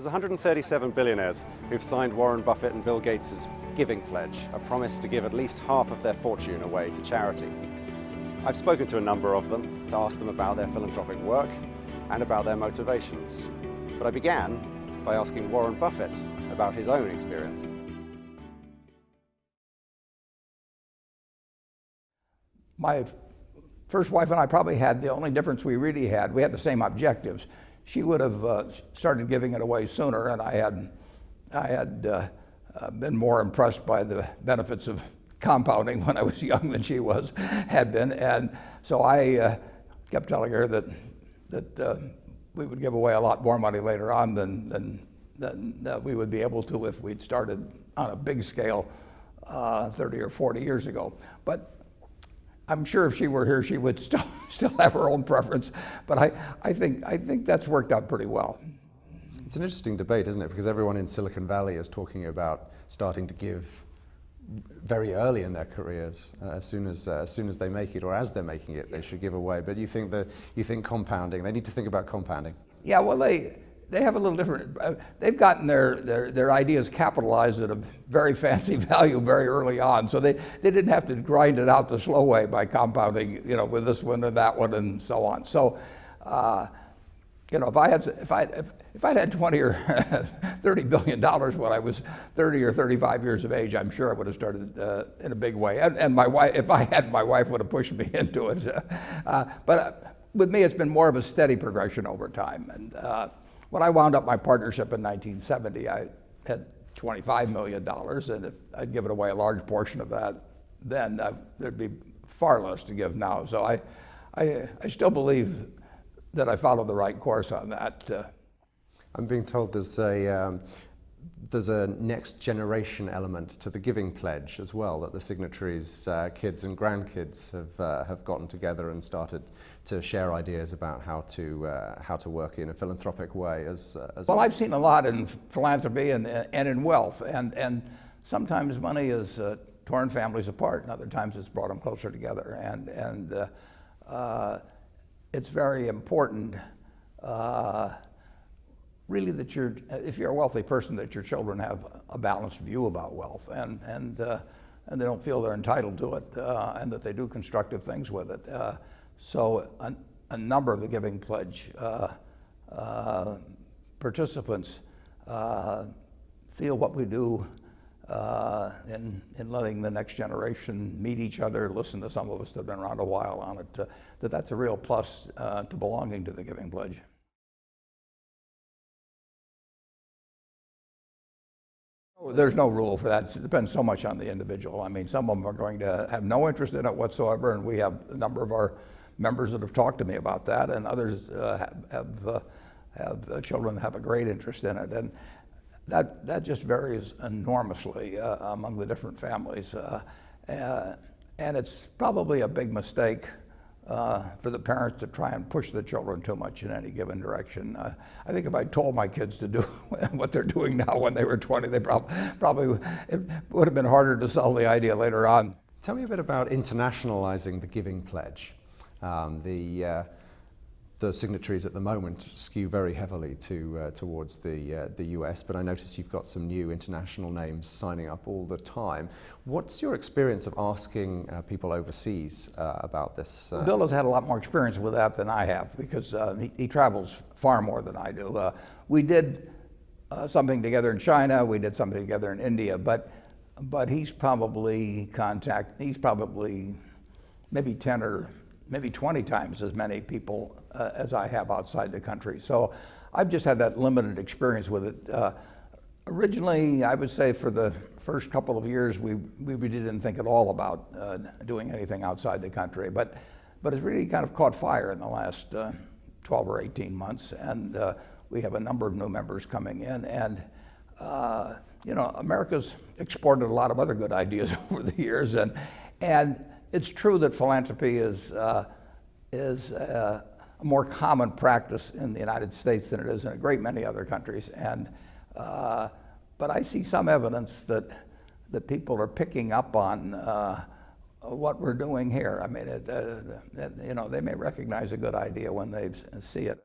There's 137 billionaires who've signed Warren Buffett and Bill Gates' giving pledge, a promise to give at least half of their fortune away to charity. I've spoken to a number of them to ask them about their philanthropic work and about their motivations. But I began by asking Warren Buffett about his own experience. My first wife and I probably had the only difference we really had. We had the same objectives. She would have started giving it away sooner, and I had been more impressed by the benefits of compounding when I was young than she had been, and so I kept telling her that we would give away a lot more money later on than we would be able to if we'd started on a big scale 30 or 40 years ago. But I'm sure if she were here, she would still have her own preference. But I think that's worked out pretty well. It's an interesting debate, isn't it? Because everyone in Silicon Valley is talking about starting to give very early in their careers, as soon as they make it, or as they're making it, they should give away. But you think compounding? They need to think about compounding. Yeah, well, they have a little different. They've gotten their ideas capitalized at a very fancy value very early on, so they didn't have to grind it out the slow way by compounding, with this one and that one and so on. So, if I'd had 20 or 30 billion dollars when I was 30 or 35 years of age, I'm sure I would have started in a big way. And my wife, if I had, my wife would have pushed me into it. But with me, it's been more of a steady progression over time. And when I wound up my partnership in 1970, I had $25 million, and if I'd given away a large portion of that, then there'd be far less to give now. So I still believe that I followed the right course on that. I'm being told there's a next generation element to the giving pledge as well, that the signatories' kids and grandkids have gotten together and started to share ideas about how to work in a philanthropic way as well. I've seen a lot in philanthropy and in wealth, and sometimes money has torn families apart, and other times it's brought them closer together. And it's very important, really, that if you're a wealthy person, that your children have a balanced view about wealth, and they don't feel they're entitled to it, and that they do constructive things with it. So a number of the Giving Pledge participants feel what we do in letting the next generation meet each other, listen to some of us that have been around a while on it, that's a real plus to belonging to the Giving Pledge. There's no rule for that. It depends so much on the individual. I mean, some of them are going to have no interest in it whatsoever, and we have a number of our members that have talked to me about that, and others have children that have a great interest in it. And that just varies enormously among the different families. And it's probably a big mistake for the parents to try and push the children too much in any given direction. I think if I told my kids to do what they're doing now when they were 20, they probably it would have been harder to sell the idea later on. Tell me a bit about internationalizing the Giving Pledge. The signatories at the moment skew very heavily towards the US, but I notice you've got some new international names signing up all the time. What's your experience of asking people overseas about this? Bill has had a lot more experience with that than I have, because he travels far more than I do. We did something together in China, we did something together in India, but he's probably maybe 10 or maybe 20 times as many people as I have outside the country. So I've just had that limited experience with it. Originally, I would say for the first couple of years, we really didn't think at all about doing anything outside the country. But it's really kind of caught fire in the last 12 or 18 months. And we have a number of new members coming in. And America's exported a lot of other good ideas over the years. And it's true that philanthropy is a more common practice in the United States than it is in a great many other countries. But I see some evidence that people are picking up on what we're doing here. I mean, they may recognize a good idea when they see it.